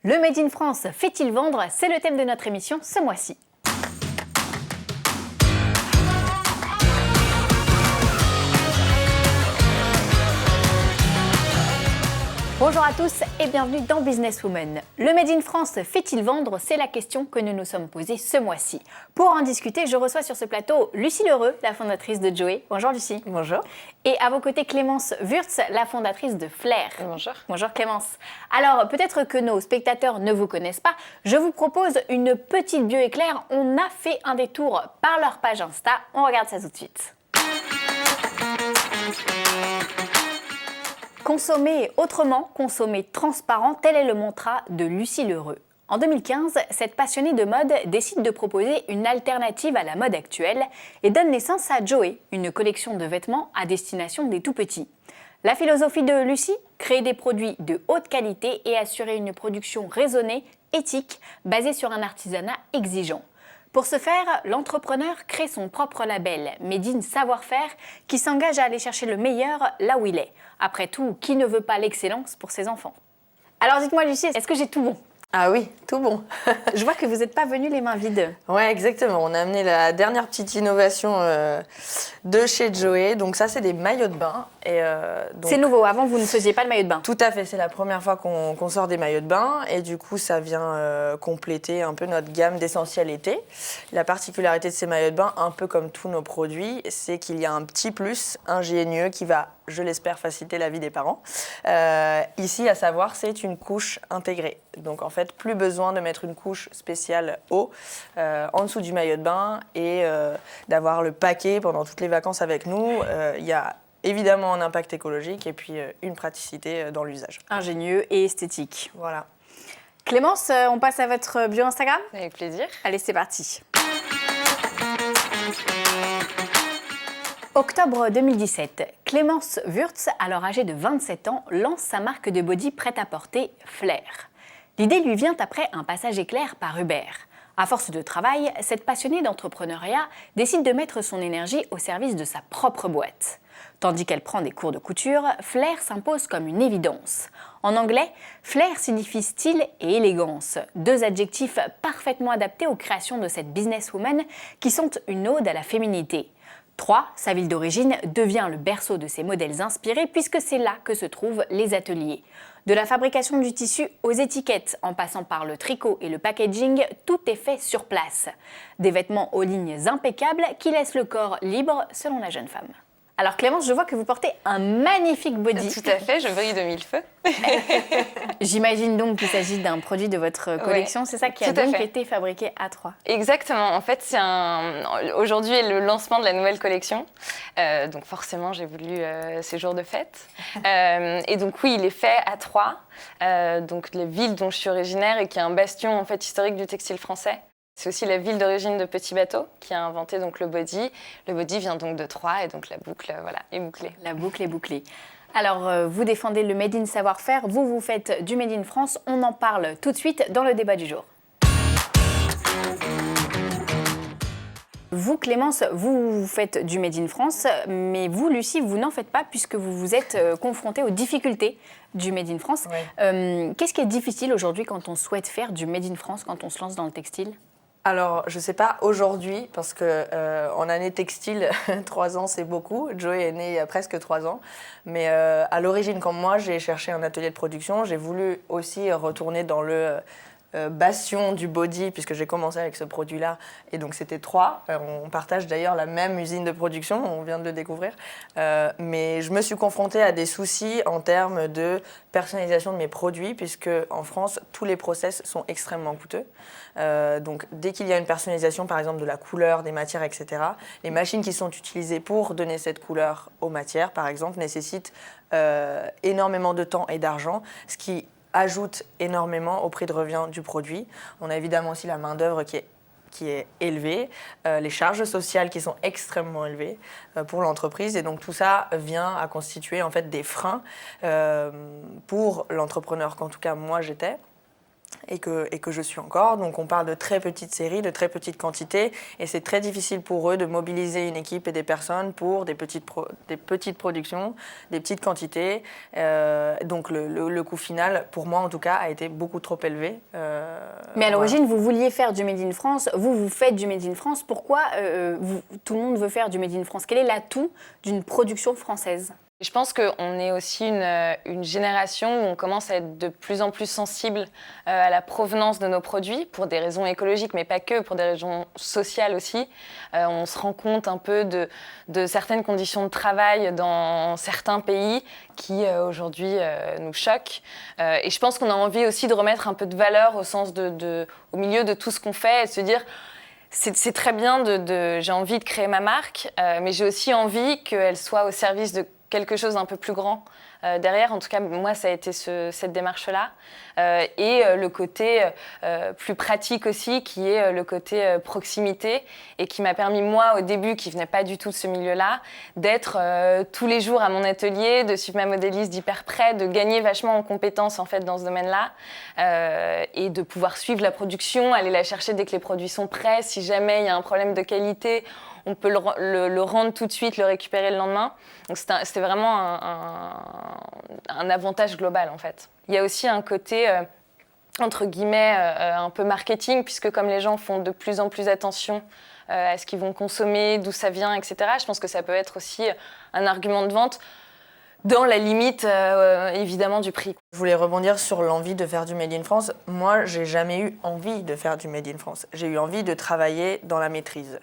Le Made in France fait-il vendre? C'est le thème de notre émission ce mois-ci. Bonjour à tous et bienvenue dans Business Woman. Le Made in France fait-il vendre? C'est la question que nous nous sommes posée ce mois-ci. Pour en discuter, je reçois sur ce plateau Lucie Lheureux, la fondatrice de Joey. Bonjour Lucie. Bonjour. Et à vos côtés Clémence Wurtz, la fondatrice de Flair. Bonjour. Bonjour Clémence. Alors peut-être que nos spectateurs ne vous connaissent pas, je vous propose une petite bio éclair. On a fait un détour par leur page Insta, on regarde ça tout de suite. Consommer autrement, consommer transparent, tel est le mantra de Lucie Lheureux. En 2015, cette passionnée de mode décide de proposer une alternative à la mode actuelle et donne naissance à Joey, une collection de vêtements à destination des tout-petits. La philosophie de Lucie, créer des produits de haute qualité et assurer une production raisonnée, éthique, basée sur un artisanat exigeant. Pour ce faire, l'entrepreneur crée son propre label, Made in Savoir-faire, qui s'engage à aller chercher le meilleur là où il est. Après tout, qui ne veut pas l'excellence pour ses enfants? Alors dites-moi Lucie, est-ce que j'ai tout bon? Ah oui, tout bon. Je vois que vous n'êtes pas venue les mains vides. Ouais, exactement. On a amené la dernière petite innovation de chez Joey. Donc ça, c'est des maillots de bain. C'est nouveau, avant vous ne faisiez pas de maillot de bain. Tout à fait, c'est la première fois qu'on sort des maillots de bain. Et du coup, ça vient compléter un peu notre gamme d'essentiels été. La particularité de ces maillots de bain, un peu comme tous nos produits, c'est qu'il y a un petit plus ingénieux qui va, je l'espère, faciliter la vie des parents. Ici, à savoir, c'est une couche intégrée. Donc en fait, plus besoin de mettre une couche spéciale eau en dessous du maillot de bain et d'avoir le paquet pendant toutes les vacances avec nous. Il y a évidemment un impact écologique et puis une praticité dans l'usage. Ingénieux et esthétique. Voilà. Clémence, on passe à votre bio Instagram? Avec plaisir. Allez, c'est parti. Octobre 2017, Clémence Wurtz, alors âgée de 27 ans, lance sa marque de body prêt-à-porter Flair. L'idée lui vient après un passage éclair par Hubert. À force de travail, cette passionnée d'entrepreneuriat décide de mettre son énergie au service de sa propre boîte. Tandis qu'elle prend des cours de couture, Flair s'impose comme une évidence. En anglais, Flair signifie style et élégance, deux adjectifs parfaitement adaptés aux créations de cette businesswoman qui sont une ode à la féminité. Troyes, sa ville d'origine, devient le berceau de ses modèles inspirés puisque c'est là que se trouvent les ateliers. De la fabrication du tissu aux étiquettes, en passant par le tricot et le packaging, tout est fait sur place. Des vêtements aux lignes impeccables qui laissent le corps libre selon la jeune femme. Alors Clémence, je vois que vous portez un magnifique body. Tout à fait, je brille de mille feux. J'imagine donc qu'il s'agit d'un produit de votre collection, ouais, c'est ça qui a donc été fabriqué à Troyes. Exactement, en fait aujourd'hui est le lancement de la nouvelle collection, donc forcément j'ai voulu ces jours de fête. Et donc oui, il est fait à Troyes, donc la ville dont je suis originaire et qui est un bastion en fait historique du textile français. C'est aussi la ville d'origine de Petit Bateau qui a inventé donc le body. Le body vient donc de Troyes et donc la boucle est bouclée. La boucle est bouclée. Alors, vous défendez le Made in Savoir-faire, vous faites du Made in France. On en parle tout de suite dans le débat du jour. Vous, Clémence, vous faites du Made in France, mais vous, Lucie, vous n'en faites pas puisque vous vous êtes confrontée aux difficultés du Made in France. Ouais. Qu'est-ce qui est difficile aujourd'hui quand on souhaite faire du Made in France, quand on se lance dans le textile ? Alors, je ne sais pas aujourd'hui, parce qu'en année textile, 3 ans, c'est beaucoup. Joey est née il y a presque 3 ans. Mais à l'origine, quand moi, j'ai cherché un atelier de production, j'ai voulu aussi retourner dans le bastion du body, puisque j'ai commencé avec ce produit-là. Et donc, c'était Troyes. On partage d'ailleurs la même usine de production, on vient de le découvrir. Mais je me suis confrontée à des soucis en termes de personnalisation de mes produits, puisque en France, tous les process sont extrêmement coûteux. Donc, dès qu'il y a une personnalisation, par exemple, de la couleur, des matières, etc., les machines qui sont utilisées pour donner cette couleur aux matières, par exemple, nécessitent énormément de temps et d'argent, ce qui ajoute énormément au prix de revient du produit. On a évidemment aussi la main-d'œuvre qui est élevée, les charges sociales qui sont extrêmement élevées pour l'entreprise. Et donc tout ça vient à constituer en fait des freins pour l'entrepreneur qu'en tout cas moi j'étais. et que je suis encore. Donc on parle de très petites séries, de très petites quantités, et c'est très difficile pour eux de mobiliser une équipe et des personnes pour des petites productions, des petites quantités. Donc le coût final, pour moi en tout cas, a été beaucoup trop élevé. Mais à l'origine, vous vouliez faire du Made in France, vous faites du Made in France. Pourquoi tout le monde veut faire du Made in France? Quel est l'atout d'une production française? Je pense qu'on est aussi une génération où on commence à être de plus en plus sensible à la provenance de nos produits, pour des raisons écologiques, mais pas que, pour des raisons sociales aussi. On se rend compte un peu de certaines conditions de travail dans certains pays qui, aujourd'hui, nous choquent. Et je pense qu'on a envie aussi de remettre un peu de valeur au milieu de tout ce qu'on fait et de se dire... C'est très bien, j'ai envie de créer ma marque, mais j'ai aussi envie qu'elle soit au service de quelque chose d'un peu plus grand derrière. En tout cas, moi, ça a été cette démarche-là. Et le côté plus pratique aussi, qui est le côté proximité, et qui m'a permis, moi, au début, qui ne venais pas du tout de ce milieu-là, d'être tous les jours à mon atelier, de suivre ma modéliste d'hyper près, de gagner vachement en compétences, en fait, dans ce domaine-là, et de pouvoir suivre la production, aller la chercher dès que les produits sont prêts. Si jamais il y a un problème de qualité, on peut le rendre tout de suite, le récupérer le lendemain. Donc c'était vraiment un avantage global, en fait. Il y a aussi un côté, entre guillemets, un peu marketing, puisque comme les gens font de plus en plus attention à ce qu'ils vont consommer, d'où ça vient, etc., je pense que ça peut être aussi un argument de vente, dans la limite, évidemment, du prix. Je voulais rebondir sur l'envie de faire du Made in France. Moi, j'ai jamais eu envie de faire du Made in France. J'ai eu envie de travailler dans la maîtrise.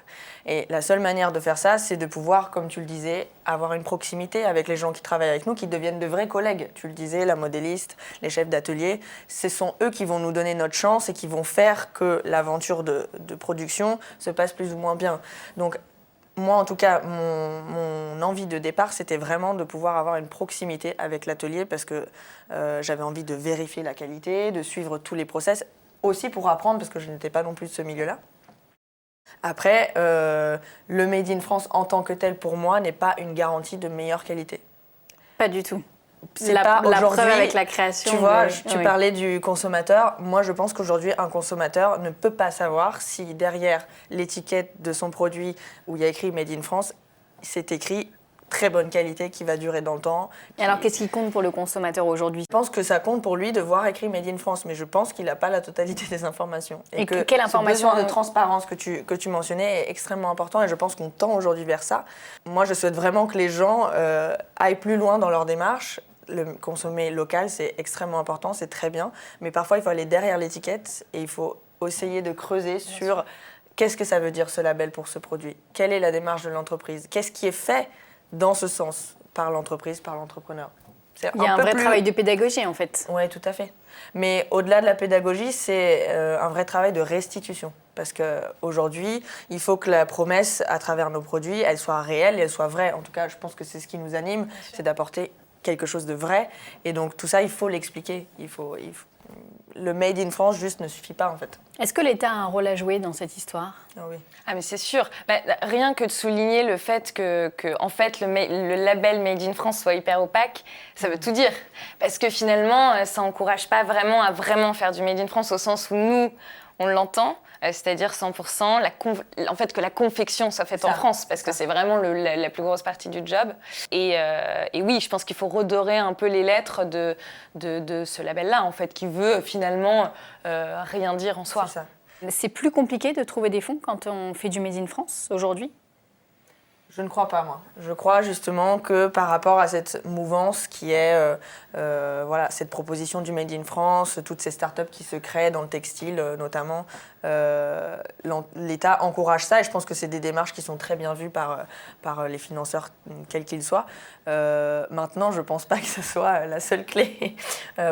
Et la seule manière de faire ça, c'est de pouvoir, comme tu le disais, avoir une proximité avec les gens qui travaillent avec nous, qui deviennent de vrais collègues. Tu le disais, la modéliste, les chefs d'atelier, ce sont eux qui vont nous donner notre chance et qui vont faire que l'aventure de production se passe plus ou moins bien. Donc, moi, en tout cas, mon envie de départ, c'était vraiment de pouvoir avoir une proximité avec l'atelier, parce que j'avais envie de vérifier la qualité, de suivre tous les process, aussi pour apprendre, parce que je n'étais pas non plus de ce milieu-là. Après, le Made in France en tant que tel, pour moi, n'est pas une garantie de meilleure qualité. Pas du tout. C'est la pas preuve avec la création. Tu vois, tu oui. parlais du consommateur. Moi, je pense qu'aujourd'hui, un consommateur ne peut pas savoir si derrière l'étiquette de son produit où il y a écrit Made in France, c'est écrit très bonne qualité qui va durer dans le temps. Et alors, qu'est-ce qui compte pour le consommateur aujourd'hui? Je pense que ça compte pour lui de voir écrit Made in France, mais je pense qu'il n'a pas la totalité des informations. Et que quelle information ce besoin de transparence que tu mentionnais est extrêmement important, et je pense qu'on tend aujourd'hui vers ça. Moi, je souhaite vraiment que les gens aillent plus loin dans leur démarche. Le consommer local, c'est extrêmement important, c'est très bien, mais parfois il faut aller derrière l'étiquette et il faut essayer de creuser sur qu'est-ce que ça veut dire ce label pour ce produit, quelle est la démarche de l'entreprise, qu'est-ce qui est fait dans ce sens par l'entreprise, par l'entrepreneur. Il y a un vrai travail de pédagogie, en fait. Oui, tout à fait. Mais au-delà de la pédagogie, c'est un vrai travail de restitution. Parce qu'aujourd'hui, il faut que la promesse, à travers nos produits, elle soit réelle et elle soit vraie. En tout cas, je pense que c'est ce qui nous anime, c'est d'apporter quelque chose de vrai. Et donc, tout ça, il faut l'expliquer. Le Made in France, juste, ne suffit pas, en fait. Est-ce que l'État a un rôle à jouer dans cette histoire? Oui. Ah, mais c'est sûr. Rien que de souligner le fait que en fait, le label Made in France soit hyper opaque, ça veut tout dire. Parce que finalement, ça n'encourage pas vraiment à vraiment faire du Made in France au sens où nous, on l'entend, c'est-à-dire 100%, en fait, que la confection soit faite en France, parce que c'est vraiment la plus grosse partie du job. Et oui, je pense qu'il faut redorer un peu les lettres de ce label-là, en fait, qui veut finalement rien dire en soi. C'est ça. C'est plus compliqué de trouver des fonds quand on fait du Made in France aujourd'hui? Je ne crois pas, moi. Je crois justement que par rapport à cette mouvance qui est voilà, cette proposition du Made in France, toutes ces startups qui se créent dans le textile notamment, l'État encourage ça, et je pense que c'est des démarches qui sont très bien vues par les financeurs, quels qu'ils soient. Maintenant, je ne pense pas que ce soit la seule clé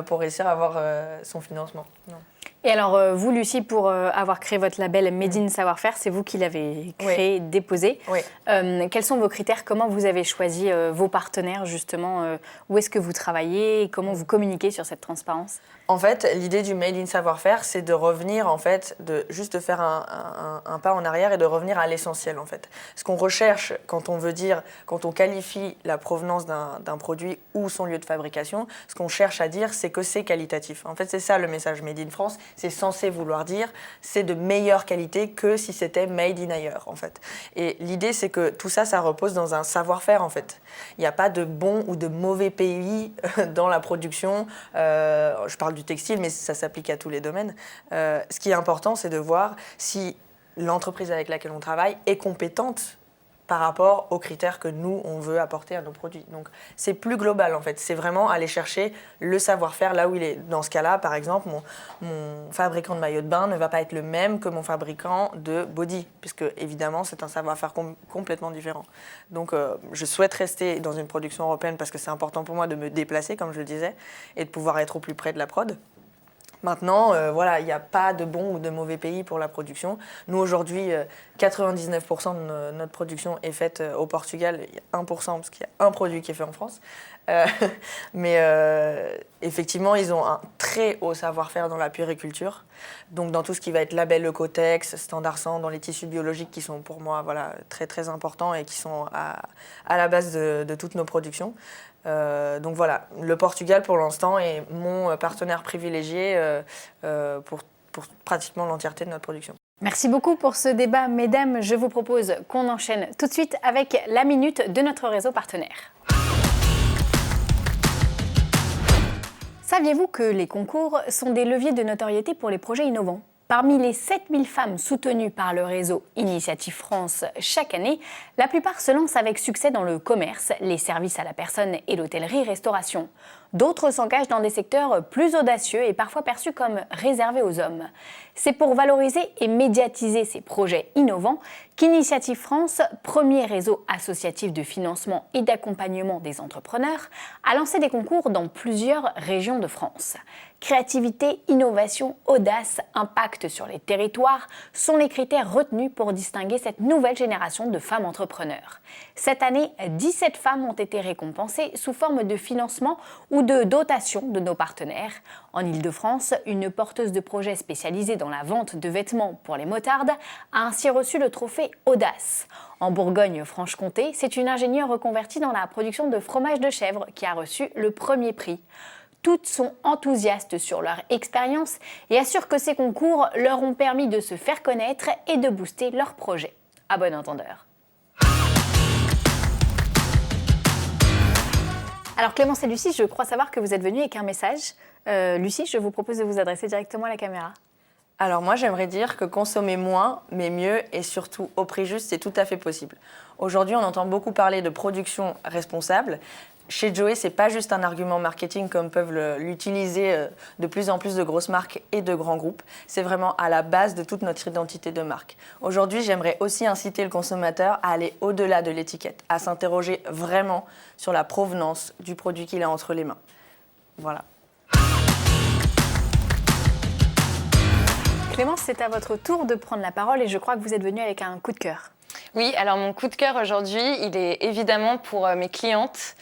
pour réussir à avoir son financement. Non. Et alors, vous, Lucie, pour avoir créé votre label Made in Savoir-faire, c'est vous qui l'avez créé, déposé. Oui. Quels sont vos critères? Comment vous avez choisi vos partenaires, justement? Où est-ce que vous travaillez? Comment vous communiquez sur cette transparence? En fait, l'idée du Made in Savoir-faire, c'est de revenir, en fait, de faire un pas en arrière et de revenir à l'essentiel, en fait. Ce qu'on recherche quand on qualifie la provenance d'un produit ou son lieu de fabrication, ce qu'on cherche à dire, c'est que c'est qualitatif. En fait, c'est ça le message Made in France. C'est censé vouloir dire, c'est de meilleure qualité que si c'était Made in ailleurs, en fait. Et l'idée, c'est que tout ça, ça repose dans un savoir-faire, en fait. Il n'y a pas de bon ou de mauvais pays dans la production. Je parle du textile, mais ça s'applique à tous les domaines. Ce qui est important, c'est de voir si l'entreprise avec laquelle on travaille est compétente par rapport aux critères que nous, on veut apporter à nos produits. Donc, c'est plus global, en fait. C'est vraiment aller chercher le savoir-faire là où il est. Dans ce cas-là, par exemple, mon fabricant de maillot de bain ne va pas être le même que mon fabricant de body, puisque, évidemment, c'est un savoir-faire complètement différent. Donc, je souhaite rester dans une production européenne parce que c'est important pour moi de me déplacer, comme je le disais, et de pouvoir être au plus près de la prod. Maintenant, voilà, il n'y a pas de bon ou de mauvais pays pour la production. Nous, aujourd'hui, 99% de notre production est faite au Portugal. Il y a 1% parce qu'il y a un produit qui est fait en France. Mais effectivement, ils ont un très haut savoir-faire dans la puériculture. Donc, dans tout ce qui va être label Ecotex, Standard 100, dans les tissus biologiques qui sont pour moi voilà, très, très importants et qui sont à la base de toutes nos productions. Donc voilà, le Portugal pour l'instant est mon partenaire privilégié pour pratiquement l'entièreté de notre production. Merci beaucoup pour ce débat, mesdames. Je vous propose qu'on enchaîne tout de suite avec la minute de notre réseau partenaire. Saviez-vous que les concours sont des leviers de notoriété pour les projets innovants ? Parmi les 7000 femmes soutenues par le réseau Initiative France chaque année, la plupart se lancent avec succès dans le commerce, les services à la personne et l'hôtellerie-restauration. D'autres s'engagent dans des secteurs plus audacieux et parfois perçus comme réservés aux hommes. C'est pour valoriser et médiatiser ces projets innovants qu'Initiative France, premier réseau associatif de financement et d'accompagnement des entrepreneurs, a lancé des concours dans plusieurs régions de France. Créativité, innovation, audace, impact sur les territoires sont les critères retenus pour distinguer cette nouvelle génération de femmes entrepreneurs. Cette année, 17 femmes ont été récompensées sous forme de financement ou de dotation de nos partenaires. En Ile-de-France, une porteuse de projet spécialisée dans la vente de vêtements pour les motardes a ainsi reçu le trophée Audace. En Bourgogne-Franche-Comté, c'est une ingénieure reconvertie dans la production de fromage de chèvre qui a reçu le premier prix. Toutes sont enthousiastes sur leur expérience et assurent que ces concours leur ont permis de se faire connaître et de booster leur projet. À bon entendeur. Alors Clémence et Lucie, je crois savoir que vous êtes venues avec un message. Lucie, je vous propose de vous adresser directement à la caméra. Alors moi, j'aimerais dire que consommer moins, mais mieux et surtout au prix juste, c'est tout à fait possible. Aujourd'hui, on entend beaucoup parler de production responsable. Chez Joey, ce n'est pas juste un argument marketing comme peuvent l'utiliser de plus en plus de grosses marques et de grands groupes. C'est vraiment à la base de toute notre identité de marque. Aujourd'hui, j'aimerais aussi inciter le consommateur à aller au-delà de l'étiquette, à s'interroger vraiment sur la provenance du produit qu'il a entre les mains. Voilà. Clémence, c'est à votre tour de prendre la parole et je crois que vous êtes venue avec un coup de cœur. Oui, alors mon coup de cœur aujourd'hui, il est évidemment pour mes clientes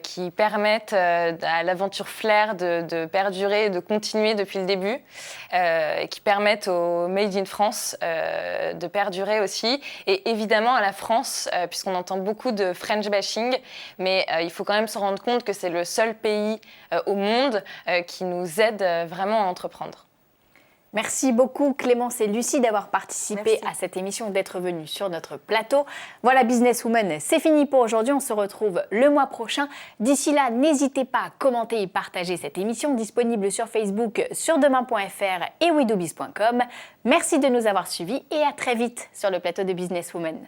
qui permettent à l'aventure Flair de perdurer et de continuer depuis le début, et qui permettent au Made in France de perdurer aussi, et évidemment à la France, puisqu'on entend beaucoup de French bashing, mais il faut quand même se rendre compte que c'est le seul pays au monde qui nous aide vraiment à entreprendre. Merci beaucoup Clémence et Lucie d'avoir participé à cette émission, d'être venues sur notre plateau. Voilà Businesswoman, c'est fini pour aujourd'hui, on se retrouve le mois prochain. D'ici là, n'hésitez pas à commenter et partager cette émission disponible sur Facebook, sur demain.fr et wedobiz.com. Merci de nous avoir suivis et à très vite sur le plateau de Businesswoman.